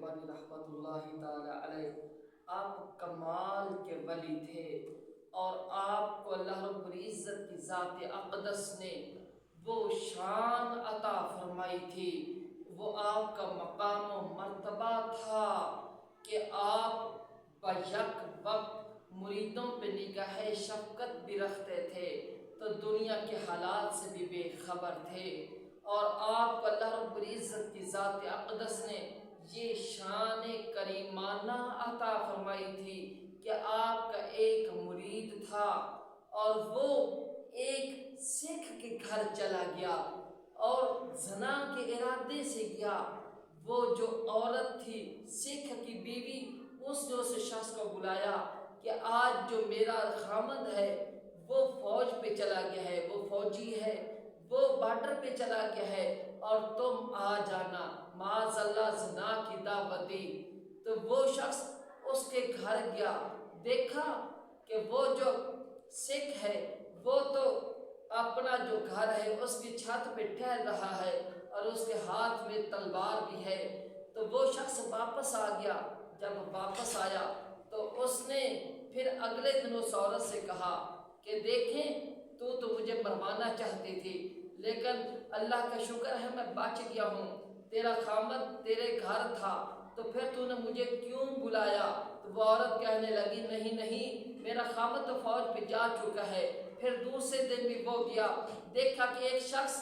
البانی رحمۃ اللہ تعالی علیہ، آپ کمال کے ولی تھے اور آپ کو اللہ رب العزت کی ذات اقدس نے وہ شان عطا فرمائی تھی، وہ آپ کا مقام و مرتبہ تھا کہ آپ بیک وقت مریدوں پہ نگاہ شفقت بھی رکھتے تھے تو دنیا کے حالات سے بھی بے خبر تھے، اور آپ کو اللہ رب العزت کی ذات اقدس نے یہ شان کریمانہ عطا فرمائی تھی کہ آپ کا ایک مرید تھا اور وہ ایک سکھ کے گھر چلا گیا اور زنا کے ارادے سے گیا۔ وہ جو عورت تھی سکھ کی بیوی، اس نے اس شخص کو بلایا کہ آج جو میرا خامد ہے وہ فوج پہ چلا گیا ہے، وہ فوجی ہے، وہ بارڈر پہ چلا گیا ہے اور تم آ جانا، معاذ اللہ زنا کی دعوت دی۔ تو وہ شخص اس کے گھر گیا، دیکھا کہ وہ جو سکھ ہے وہ تو اپنا جو گھر ہے اس کی چھت پہ ٹہل رہا ہے اور اس کے ہاتھ میں تلوار بھی ہے۔ تو وہ شخص واپس آ گیا، جب واپس آیا تو اس نے پھر اگلے دن اس عورت سے کہا کہ دیکھیں تو مجھے مروانا چاہتی تھی لیکن اللہ کا شکر ہے میں بچ گیا ہوں، تیرا خامد تیرے گھر تھا تو پھر تو نے مجھے کیوں بلایا؟ تو وہ عورت کہنے لگی نہیں میرا خامد تو فوج پہ جا چکا ہے۔ پھر دوسرے دن بھی وہ گیا، دیکھا کہ ایک شخص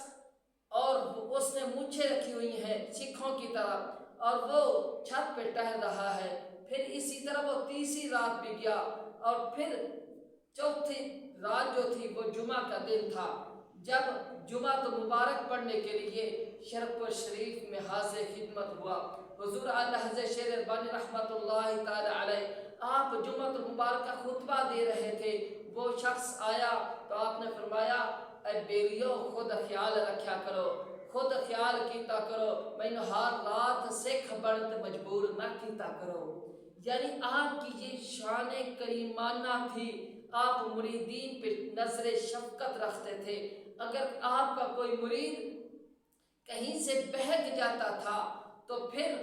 اور اس نے مونچھیں رکھی ہوئی ہیں سکھوں کی طرح اور وہ چھت پہ ٹہل رہا ہے۔ پھر اسی طرح وہ تیسری رات بھی گیا اور پھر چوتھی رات جو تھی وہ جمعہ کا دن تھا، جب جمعہ تو مبارک پڑھنے کے لیے شرف شریف میں حاضر خدمت ہوا، حضور اعلیٰ حضرت شیخ البانی رحمۃ اللہ تعالی علیہ آپ جمعہ مبارکہ خطبہ دے رہے تھے۔ وہ شخص آیا تو آپ نے فرمایا اے بیلیو خود خیال رکھیا کرو، خود خیال کیتا کرو، مینو ہر رات سکھ بنت مجبور نہ کیتا کرو۔ یعنی آپ کی یہ شان کریمانہ تھی، آپ مریدین پہ نظر شفقت رکھتے تھے۔ اگر آپ کا کوئی مرید کہیں سے بہک جاتا تھا تو پھر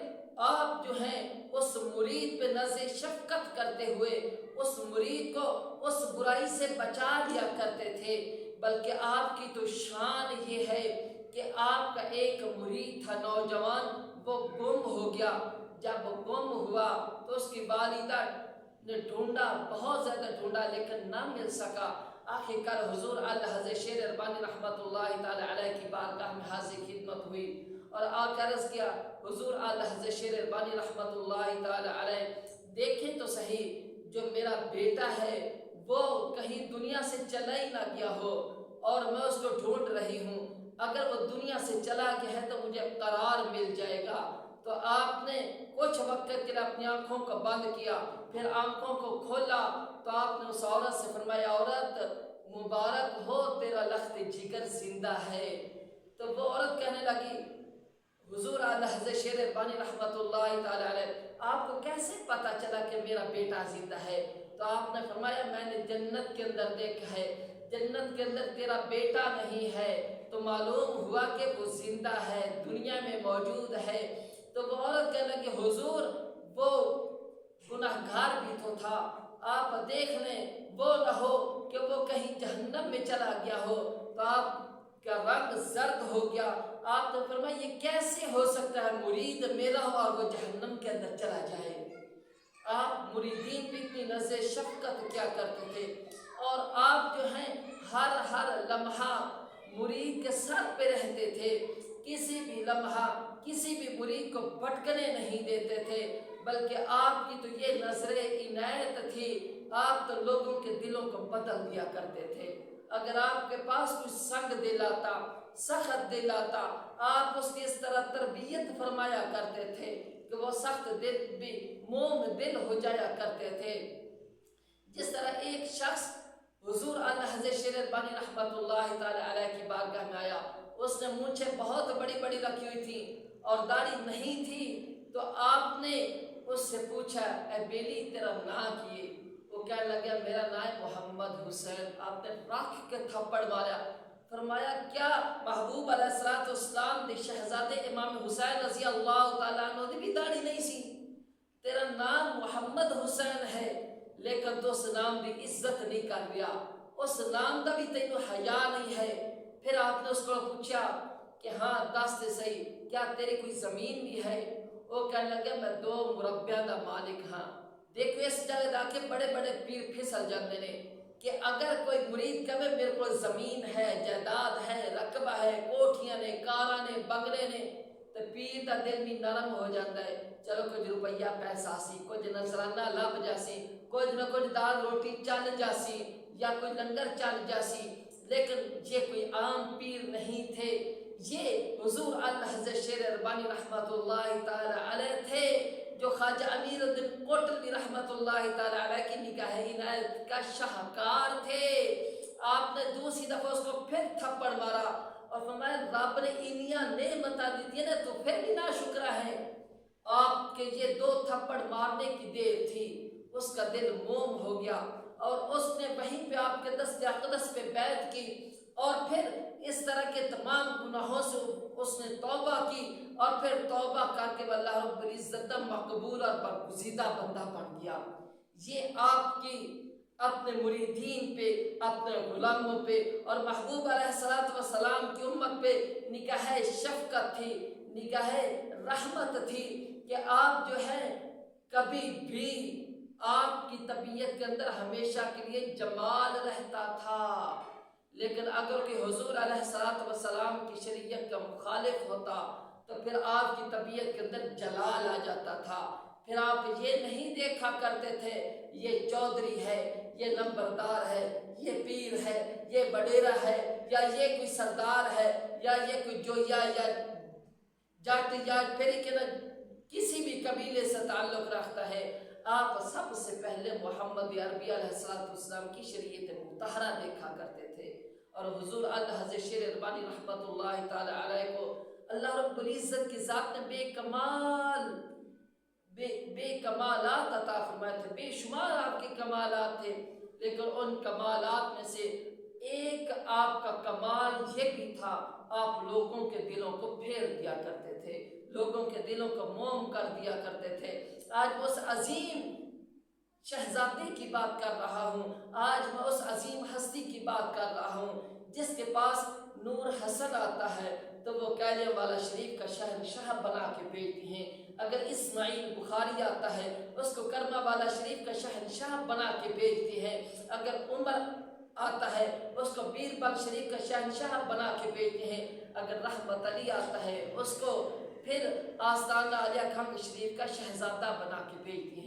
آپ جو ہیں اس مرید پہ نظر شفقت کرتے ہوئے اس مرید کو اس برائی سے بچا لیا کرتے تھے۔ بلکہ آپ کی تو شان یہ ہے کہ آپ کا ایک مرید تھا نوجوان، وہ گم ہو گیا، جب وہ گم ہوا تو اس کی والدہ نے ڈھونڈا، بہت زیادہ ڈھونڈا لیکن نہ مل سکا۔ آخر کار حضور اعلیٰ حضرت شیخ البانی رحمۃ اللہ تعالی علیہ کی بارگاہ میں حاضر خدمت ہوئی اور آ کر عرض کیا حضور اعلیٰ حضرت شیخ البانی رحمۃ اللہ تعالی علیہ دیکھیں تو صحیح، جو میرا بیٹا ہے وہ کہیں دنیا سے چلا ہی نہ گیا ہو اور میں اس کو ڈھونڈ رہی ہوں، اگر وہ دنیا سے چلا گیا ہے تو مجھے قرار مل جائے گا۔ تو آپ نے کچھ وقت کے لیے اپنی آنکھوں کو بند کیا، پھر آنکھوں کو کھولا تو آپ نے اس عورت سے فرمایا عورت مبارک ہو تیرا لخت جگر زندہ ہے۔ تو وہ عورت کہنے لگی حضور اعلیٰ حضرت شیخ البانی رحمۃ اللہ تعالی علیہ آپ کو کیسے پتا چلا کہ میرا بیٹا زندہ ہے؟ تو آپ نے فرمایا میں نے جنت کے اندر دیکھا ہے، جنت کے اندر تیرا بیٹا نہیں ہے تو معلوم ہوا کہ وہ زندہ ہے، دنیا میں موجود ہے۔ تو وہ عورت کہنے لگی حضور وہ گناہ گار بھی تو تھا، آپ دیکھ لیں وہ نہ ہو کہ وہ کہیں جہنم میں چلا گیا ہو۔ تو آپ کا رنگ زرد ہو گیا، آپ نے فرمایا یہ کیسے ہو سکتا ہے مرید میرا ہو اور وہ جہنم کے اندر چلا جائے؟ آپ مریدین پہ اتنی نظر شفقت کیا کرتے تھے اور آپ جو ہیں ہر لمحہ مرید کے سر پہ رہتے تھے، کسی بھی لمحہ کسی بھی مرید کو بھٹکنے نہیں دیتے تھے، بلکہ آپ کی تو یہ نظر عنایت تھی، آپ تو لوگوں کے دلوں کو بدل دیا کرتے تھے۔ اگر آپ کے پاس کوئی سنگ دل آتا، سخت دل آتا، آپ اس کی اس طرح تربیت فرمایا کرتے تھے کہ وہ سخت دل بھی موم دل ہو جایا کرتے تھے۔ جس طرح ایک شخص حضور اعلیٰ حضرت شیخ البانی رحمۃ اللہ تعالی علیہ کی بارگاہ میں آیا، اس نے مونچھیں بہت بڑی بڑی رکھی ہوئی تھی اور داڑھی نہیں تھی، تو آپ نے اس سے پوچھا اے بیلی تیرا نام کیے؟ وہ کہنے لگا میرا نام محمد حسین۔ آپ نے رکھ کے تھپڑ مارا، فرمایا کیا محبوب علیہ السلام دی شہزادے امام حسین رضی اللہ تعالیٰ عنہ دی بھی داڑھی نہیں سی؟ نام محمد حسین ہے لیکن تو اس نام دی عزت نہیں کر رہا، اس نام دا بھی تینوں حیا نہیں ہے۔ پھر آپ نے اس کو پوچھا کہ ہاں دس تے صحیح، کیا تیری کوئی زمین بھی ہے؟ وہ کہنے لگے میں 2 مربعہ دا مالک ہاں۔ دیکھو اس جگہ جا کے بڑے بڑے پیر پھسل جاتے نے کہ اگر کوئی مرید کہے میرے کو زمین ہے، جائیداد ہے، رقبہ ہے، کوٹھیاں نے، کاراں نے، بنگلے نے، تو پیر دا دل بھی نرم ہو جاتا ہے، چلو کچھ روپیہ پیسہ سی، کچھ نذرانہ لب جاسی، کچھ نہ کچھ دال روٹی چل جاسی یا کوئی لنگر چل جاسی۔ لیکن یہ کوئی عام پیر نہیں تھے، یہ حضور اعلیٰ حضرت شیر ربانی رحمۃ اللہ تعالی علیہ تھے، جو خواجہ امیر الدین کوٹلوی رحمۃ اللہ تعالی علیہ کی نگاہ عنایت کا شاہکار تھے۔ آپ نے دوسری دفعہ اس کو پھر تھپڑ مارا اور فرمایا رب نے انیاں نعمتاں دی نا تو پھر بھی ناشکرا ہے۔ آپ کے یہ 2 تھپڑ مارنے کی دیر تھی، اس کا دل موم ہو گیا اور اس نے وہیں پہ آپ کے دست اقدس پہ بیعت کی اور پھر اس طرح کے تمام گناہوں سے اس نے توبہ کی اور پھر توبہ کر کے اللہ رب العزت مقبول اور برگزیدہ بندہ بن گیا۔ یہ آپ کی اپنے مریدین پہ، اپنے غلاموں پہ اور محبوب علیہ السلام کی امت پہ نگاہ شفقت تھی، نگاہ رحمت تھی کہ آپ جو ہے کبھی بھی آپ کی طبیعت کے اندر ہمیشہ کے لیے جمال رہتا تھا، لیکن اگر کہ حضور علیہ السلام کی شریعت کا مخالف ہوتا تو پھر آپ کی طبیعت کے اندر جلال آ جاتا تھا۔ پھر آپ یہ نہیں دیکھا کرتے تھے یہ چودھری ہے، یہ نمبردار ہے، یہ پیر ہے، یہ بڈیرا ہے، یا یہ کوئی سردار ہے، یا یہ کوئی جویا یا جٹ یا پھر کہ کسی بھی قبیلے سے تعلق رکھتا ہے۔ آپ سب سے پہلے محمد عربی علیہ السلام کی شریعت مطہرہ دیکھا کرتے تھے، اور حضور اعلیٰ حضرت شیر ربانی رحمۃ اللہ تعالی علیہ کو اللہ رب العزت کی ذات نے بے کمالات عطا فرمائے تھے، بے شمار آپ کے کمالات تھے، لیکن ان کمالات میں سے ایک آپ کا کمال یہ بھی تھا، آپ لوگوں کے دلوں کو پھیر دیا کرتے تھے، لوگوں کے دلوں کو موم کر دیا کرتے تھے۔ آج میں اس عظیم شہزادے کی بات کر رہا ہوں، آج میں اس عظیم ہستی کی بات کر رہا ہوں جس کے پاس نور حسن آتا ہے تو وہ کیلے والا شریف کا شہنشاہ بنا کے بھیجتی ہیں، اگر اسماعیل بخاری آتا ہے اس کو کرما والا شریف کا شہنشاہ بنا کے بھیجتی ہے، اگر عمر آتا ہے اس کو بیربل شریف کا شہنشاہ بنا کے بھیجتے ہیں، اگر رحمت علی آتا ہے اس کو پھر آستانہ علیہ خان شریف کا شہزادہ بنا کے بھیجتی ہیں۔